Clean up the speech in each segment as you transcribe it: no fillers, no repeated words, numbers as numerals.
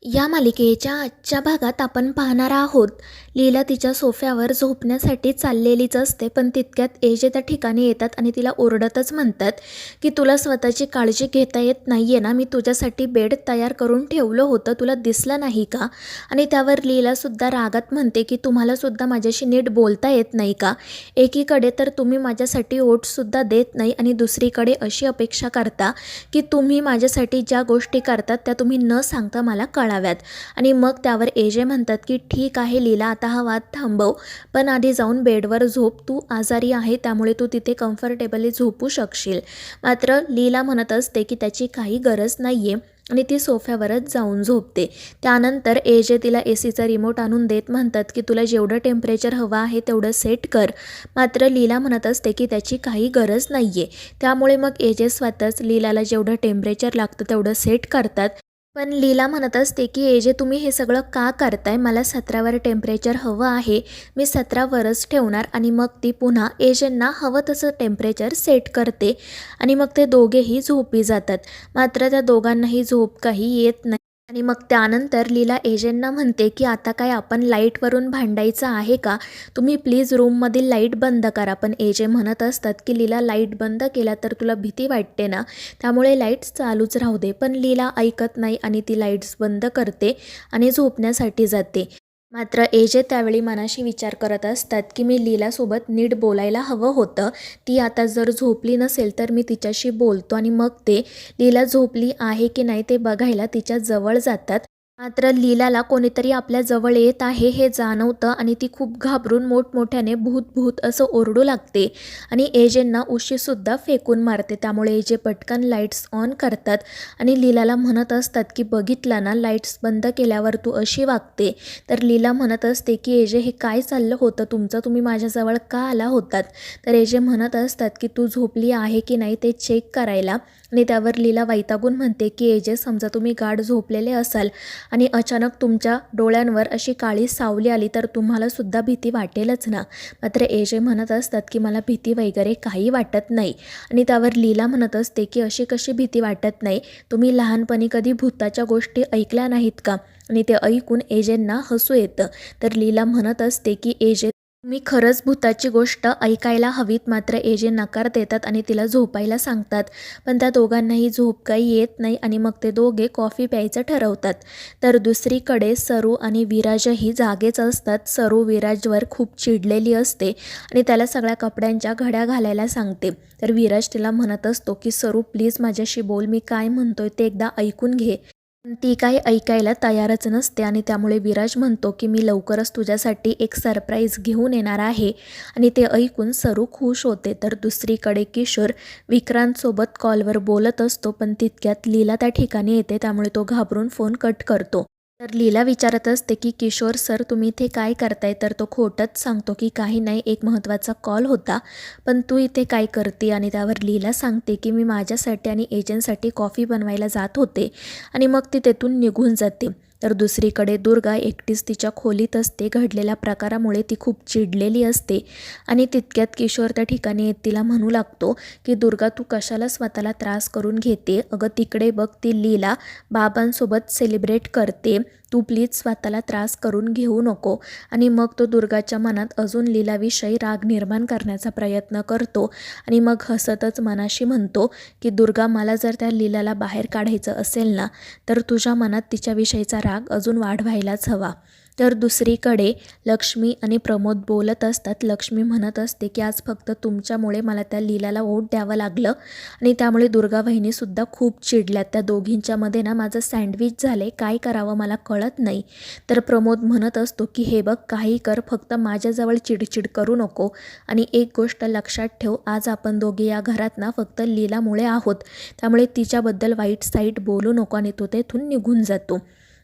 या मालिकेच्या आजच्या भागात आपण पाहणार आहोत, लीला तिच्या सोफ्यावर झोपण्यासाठी चाललेलीच असते, पण तितक्यात एजे त्या ठिकाणी येतात आणि तिला ओरडतच म्हणतात की तुला स्वतःची काळजी घेता येत नाहीये ना, मी तुझ्यासाठी बेड तयार करून ठेवलं होतं, तुला दिसलं नाही का? आणि त्यावर लीलासुद्धा रागात म्हणते की तुम्हालासुद्धा माझ्याशी नीट बोलता येत नाही का? एकीकडे तर तुम्ही माझ्यासाठी ओटसुद्धा देत नाही आणि दुसरीकडे अशी अपेक्षा करता की तुम्ही माझ्यासाठी ज्या गोष्टी करतात त्या तुम्ही न सांगता मला कळाव्यात. आणि मग त्यावर एजे म्हणतात की ठीक आहे लीला, आता हा वाद थांबव, पण आधी जाऊन बेडवर झोप, तू आजारी आहे त्यामुळे तू तिथे कम्फर्टेबली झोपू शकशील. मात्र लीला म्हणत असते की त्याची काही गरज नाही आहे आणि ती सोफ्यावरच जाऊन झोपते. त्यानंतर एजे तिला एसीचा रिमोट आणून देत म्हणतात की तुला जेवढं टेम्परेचर हवं आहे तेवढं सेट कर. मात्र लीला म्हणत असते की त्याची काही गरज नाही आहे. त्यामुळे मग एजे स्वतःच लीलाला जेवढं टेम्परेचर लागतं तेवढं सेट करतात. पण लीला म्हणत असते की एजे तुम्ही हे सगळं का करताय? मला 17वर टेम्परेचर हवं आहे, मी 17वरच ठेवणार. आणि मग ती पुन्हा एजेंना हवं तसं टेम्परेचर सेट करते आणि मग ते दोघेही झोपी जातात. मात्र त्या दोघांनाही झोप काही येत नाही. आणि मग त्यानंतर लीला एजेंना म्हणते की आता काय आपण लाईटवरून भांडायचं आहे का? तुम्ही प्लीज रूममधील लाईट बंद करा. पण एजे म्हणत असतात की लीला, लाईट बंद केला तर तुला भीती वाटते ना, त्यामुळे लाईट्स चालूच राहू दे. पण लीला ऐकत नाही आणि ती लाईट्स बंद करते आणि झोपण्यासाठी जाते. मात्र एजे त्यावेळी मनाशी विचार करत असतात की मी लीलासोबत नीट बोलायला हवं होतं, ती आता जर झोपली नसेल तर मी तिच्याशी बोलतो. आणि मग ते लीला झोपली आहे की नाही ते बघायला तिच्या जवळ जातात. मात्र लीलाला कोणीतरी आपल्या जवळ येत आहे हे जाणवतं आणि ती खूप घाबरून मोठमोठ्याने भूत भूत असं ओरडू लागते आणि एजेंना उशीसुद्धा फेकून मारते. त्यामुळे एजे पटकन लाईट्स ऑन करतात आणि लीलाला म्हणत असतात की बघितला ना, लाईट्स बंद केल्यावर तू अशी वागते. तर लीला म्हणत असते की एजे, हे काय चाललं होतं तुमचं, तुम्ही माझ्याजवळ का आला होतात? तर एजे म्हणत असतात की तू झोपली आहे की नाही ते चेक करायला. आणि त्यावर लीला वैतागून म्हणते की एजे, समजा तुम्ही गाढ झोपलेले असाल आणि अचानक तुमच्या डोळ्यांवर अशी काळी सावली आली तर तुम्हालासुद्धा भीती वाटेलच ना. मात्र एजे म्हणत असतात की मला भीती वगैरे काही वाटत नाही. आणि त्यावर लीला म्हणत असते की अशी कशी भीती वाटत नाही, तुम्ही लहानपणी कधी भूताच्या गोष्टी ऐकल्या नाहीत का? आणि ते ऐकून एजेंना हसू येतं. तर लीला म्हणत असते की एजे, मी खरंच भूताची गोष्ट ऐकायला हवीत. मात्र एजे नकार देतात आणि तिला झोपायला सांगतात. पण त्या दोघांनाही झोप काही येत नाही आणि मग ते दोघे कॉफी प्यायचं ठरवतात. तर दुसरीकडे सरू आणि विराजही जागेच असतात. सरू विराजवर खूप चिडलेली असते आणि त्याला सगळ्या कपड्यांच्या घड्या घालायला सांगते. तर विराज तिला म्हणत असतो की सरू प्लीज माझ्याशी बोल, मी काय म्हणतोय ते एकदा ऐकून घे. पण ती काही ऐकायला तयारच नसते आणि त्यामुळे विराज म्हणतो की मी लवकरच तुझ्यासाठी एक सरप्राईज घेऊन येणार आहे. आणि ते ऐकून सरू खुश होते. तर दुसरीकडे किशोर विक्रांतसोबत कॉलवर बोलत असतो, पण तितक्यात लीला त्या ठिकाणी येते, त्यामुळे तो घाबरून फोन कट करतो. तर लीला विचारत असते की किशोर सर, तुम्ही इथे काय करताय? तर तो खोटंच सांगतो की काही नाही, एक महत्त्वाचा कॉल होता, पण तू इथे काय करते? आणि त्यावर लीला सांगते की मी माझ्यासाठी आणि एजंटसाठी कॉफी बनवायला जात होते आणि मग ती तेथून निघून जाते. तर दुसरीकडे दुर्गा एकटीच तिच्या खोलीत असते. घडलेल्या प्रकारामुळे ती खूप चिडलेली असते आणि तितक्यात किशोर त्या ठिकाणी येत तिला म्हणू लागतो की दुर्गा, तू कशाला स्वतःला त्रास करून घेते? अगं तिकडे बघ, ती लीला बाबांसोबत सेलिब्रेट करते, तू प्लीज स्वतःला त्रास करून घेऊ नको. आणि मग तो दुर्गाच्या मनात अजून लीलाविषयी राग निर्माण करण्याचा प्रयत्न करतो आणि मग हसतच मनाशी म्हणतो की दुर्गा, मला जर त्या लीलाला बाहेर काढायचं असेल ना, तर तुझ्या मनात तिच्याविषयीचा राग अजून वाढवायलाच हवा. तर दुसरीकडे लक्ष्मी आणि प्रमोद बोलत असतात. लक्ष्मी म्हणत असते की आज फक्त तुमच्यामुळे मला त्या लीलाला वोट द्यावं लागलं आणि त्यामुळे दुर्गा वहिनीसुद्धा खूप चिडल्यात. त्या दोघींच्यामध्ये ना माझं सँडविच झाले, काय करावं मला कळत नाही. तर प्रमोद म्हणत असतो की हे बघ, काही कर, फक्त माझ्याजवळ चिडचिड करू नको. आणि एक गोष्ट लक्षात ठेव, आज आपण दोघे या घरात ना फक्त लीलामुळे आहोत, त्यामुळे तिच्याबद्दल वाईट साईट बोलू नको. आणि तो तेथून निघून जातो.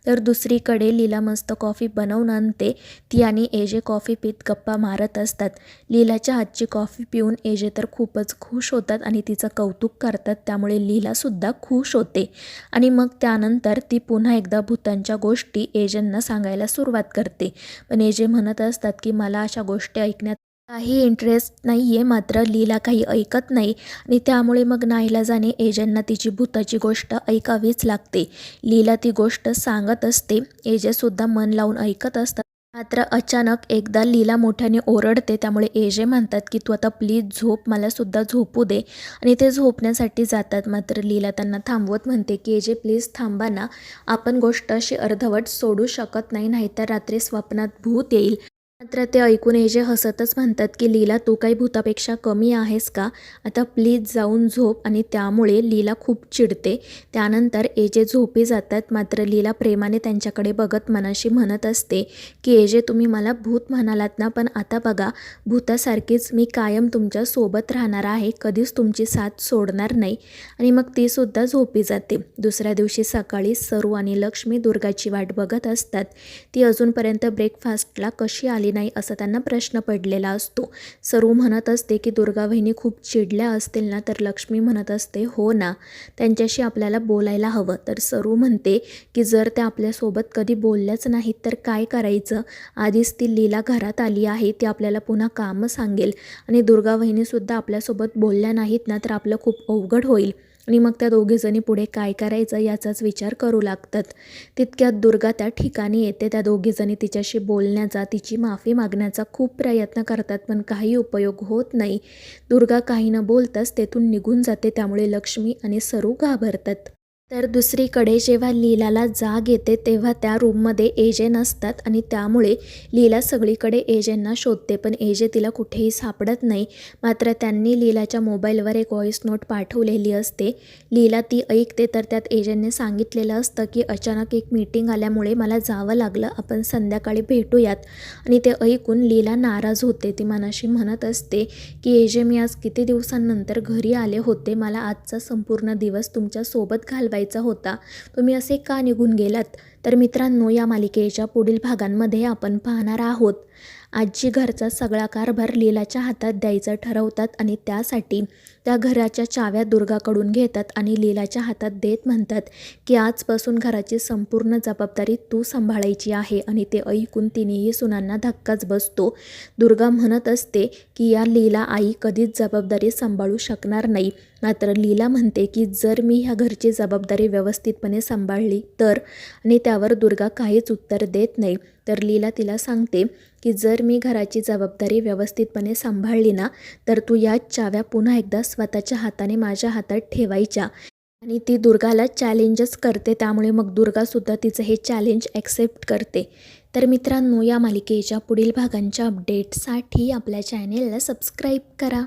तर दुसरीकडे लीला मस्त कॉफी बनवून आणते. ती आणि एजे कॉफी पीत गप्पा मारत असतात. लीलाच्या हातची कॉफी पिऊन एजे तर खूपच खुश होतात आणि तिचं कौतुक करतात, त्यामुळे लीलासुद्धा खुश होते. आणि मग त्यानंतर ती पुन्हा एकदा भूतांच्या गोष्टी एजेंना सांगायला सुरुवात करते. पण एजे म्हणत असतात की मला अशा गोष्टी ऐकण्यात काही इंटरेस्ट नाही आहे. मात्र लीला काही ऐकत नाही आणि त्यामुळे मग नाईलाजाने एजेंना तिची भूताची गोष्ट ऐकावीच लागते. लीला ती गोष्ट सांगत असते. एजेसुद्धा मन लावून ऐकत असतात. मात्र अचानक एकदा लीला मोठ्याने ओरडते. त्यामुळे एजे म्हणतात की तू आता प्लीज झोप, मलासुद्धा झोपू दे आणि ते झोपण्यासाठी जातात. मात्र लीला त्यांना थांबवत म्हणते की एजे प्लीज थांबा ना, आपण गोष्ट अशी अर्धवट सोडू शकत नाही, नाहीतर रात्री स्वप्नात भूत येईल. मात्र ते ऐकून एजे हसतच म्हणतात की लीला तू काही भूतापेक्षा कमी आहेस का, आता प्लीज जाऊन झोप. आणि त्यामुळे लीला खूप चिडते. त्यानंतर एजे झोपी जातात. मात्र लीला प्रेमाने त्यांच्याकडे बघत मनाशी म्हणत असते की एजे तुम्ही मला भूत म्हणालात ना, पण आता बघा भूतासारखीच मी कायम तुमच्या सोबत राहणार आहे, कधीच तुमची साथ सोडणार नाही. आणि मग तीसुद्धा झोपी जाते. दुसऱ्या दिवशी सकाळी सरू आणि लक्ष्मी दुर्गाची वाट बघत असतात. ती अजूनपर्यंत ब्रेकफास्टला कशी आली नाही असा त्यांना प्रश्न पडलेला असतो. सरू म्हणत असते की दुर्गा वहिनी खूप चिडल्या असतील ना, तर लक्ष्मी म्हणत असते हो ना, त्यांच्याशी आपल्याला बोलायला हवं. तर सरू म्हणते की जर त्या आपल्यासोबत कधी बोलल्याच नाहीत तर काय करायचं, आधीच ती लीला घरात आली आहे, ती आपल्याला पुन्हा कामं सांगेल आणि दुर्गा वहिनीसुद्धा आपल्यासोबत बोलल्या नाहीत ना तर आपलं खूप अवघड होईल. आणि मग त्या दोघीजणी पुढे काय करायचं याचाच विचार करू लागतात. तितक्यात दुर्गा त्या ठिकाणी येते. त्या दोघीजणी तिच्याशी बोलण्याचा, तिची माफी मागण्याचा खूप प्रयत्न करतात, पण काही उपयोग होत नाही. दुर्गा काही न बोलताच तेथून निघून जाते. त्यामुळे लक्ष्मी आणि सरू घाबरतात. तर दुसरीकडे जेव्हा लीलाला जाग येते तेव्हा त्या रूममध्ये एजे नसतात आणि त्यामुळे लीला सगळीकडे एजेंना शोधते, पण एजे तिला कुठेही सापडत नाही. मात्र त्यांनी लीलाच्या मोबाईलवर एक व्हॉईस नोट पाठवलेली असते. लीला ती ऐकते. तर त्यात एजेंने सांगितलेलं असतं की अचानक एक मीटिंग आल्यामुळे मला जावं लागलं, आपण संध्याकाळी भेटूयात. आणि ते ऐकून लीला नाराज होते. ती मनाशी म्हणत असते की एजे मी आज किती दिवसांनंतर घरी आले होते, मला आजचा संपूर्ण दिवस तुमच्यासोबत घालवायचा होता, तुम्ही असे का निघून गेलात. तर मित्रांनो, या मालिकेच्या पुढील भागांमध्ये आपण पाहणार आहोत आजी घरचा सगळा कारभार लीलाच्या हातात द्यायचं ठरवतात आणि त्यासाठी त्या घराच्या चाव्या दुर्गाकडून घेतात आणि लीलाच्या हातात देत म्हणतात की आजपासून घराची संपूर्ण जबाबदारी तू सांभाळायची आहे. आणि ते ऐकून तिन्ही सुनांना धक्काच बसतो. दुर्गा म्हणत असते की या लीला आई कधीच जबाबदारी सांभाळू शकणार नाही. मात्र लीला म्हणते की जर मी ह्या घरची जबाबदारी व्यवस्थितपणे सांभाळली तर, आणि त्यावर दुर्गा काहीच उत्तर देत नाही. तर लीला तिला सांगते की जर मी घराची जबाबदारी व्यवस्थितपणे सांभाळली ना, तर तू याच चाव्या पुन्हा एकदा स्वतःच्या हाताने माझ्या हातात ठेवायच्या. आणि ती दुर्गाला चॅलेंजच करते. त्यामुळे मग दुर्गासुद्धा तिचं हे चॅलेंज ॲक्सेप्ट करते. तर मित्रांनो, या मालिकेच्या पुढील भागांच्या अपडेटसाठी आपल्या चॅनेलला सबस्क्राईब करा.